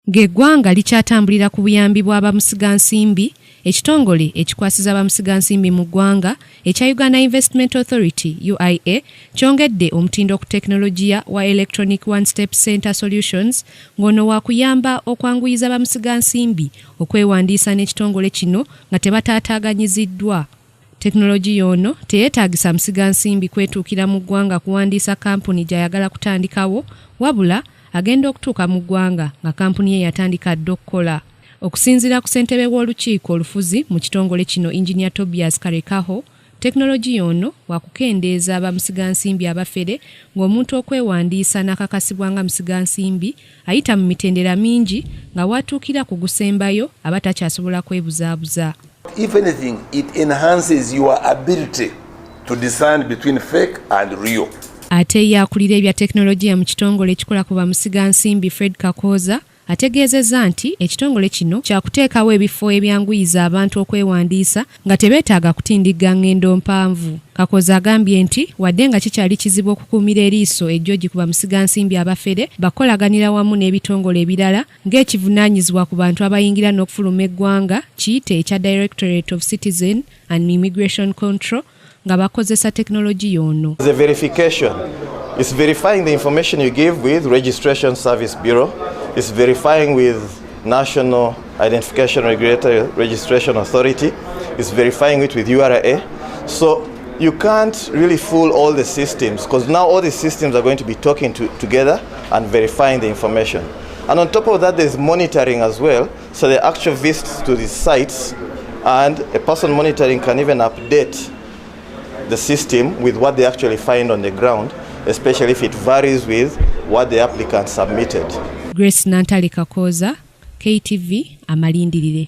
Ggwanga likyatambulira ku buyambi bwa bamusigga nsimbi, ekitongole ekikwasiza bamusigga nsimbi mu ggwanga ekya Uganda Investment Authority UIA kyongedde omutindo ku tekinologiya wa Electronic One Step Center Solutions ng'ono wakuyamba okwanguyiza bamusigga nsimbi okwewandiisa n'ekitongole kino nga tebatataganyiziddwa. Tekinologiya ono teyeetaagisa musigga nsimbi kwetuukira mu ggwanga kuwandiisa kampuni gy'ayagala kutandikawo wabula agenda okutuuka mu ggwanga nga kampuni ye yatandika dda okukola. Okusinziira ku ssentebe w'olukiiko olufuzi mu kitongole kino Engineer Tobias Karekaho, tekinologiya ono wakukendeeza bamusigga nsimbi abafere ng'omuntu okwewandiisa n'akakasibwa nga musigga nsimbi ayita mu mitendera mingi nga watuukira ku gusembayo aba takyasobola kwebuzaabuza. If anything, it enhances your ability to discern between fake and real. Ate yakulira ebya tekinologiya mu kitongole ekikola ku bamusigga nsimbi Fred Kakooza ategeezezza nti ekitongole kino kyakuteekawo ebifo ebyanguyiza abantu okwewandiisa nga tebeetaaga kutindigga ngendo mpanvu. Kakooza agambye nti wadde nga kikyali kizibu okukuumira eriiso ejjogi ku bamusigga nsimbi abafere bakolaganira wamu n'ebitongole ebirala ng'ekivunanyizibwa ku bantu abayingira n'okufuluma eggwanga kiyite ekya Directorate of Citizen and Immigration Control nga bakozesa tekinologiya ono. The verification is verifying the information you give with Registration Service Bureau. It's verifying with National Identification Regulatory Registration Authority. It's verifying it with URA. So you can't really fool all the systems because now all the systems are going to be talking together and verifying the information. And on top of that, there's monitoring as well. So the actual visits to these sites and a person monitoring can even update the system with what they actually find on the ground, especially if it varies with what the applicant submitted. Grace Nantale kakooza, KTV amalindirire.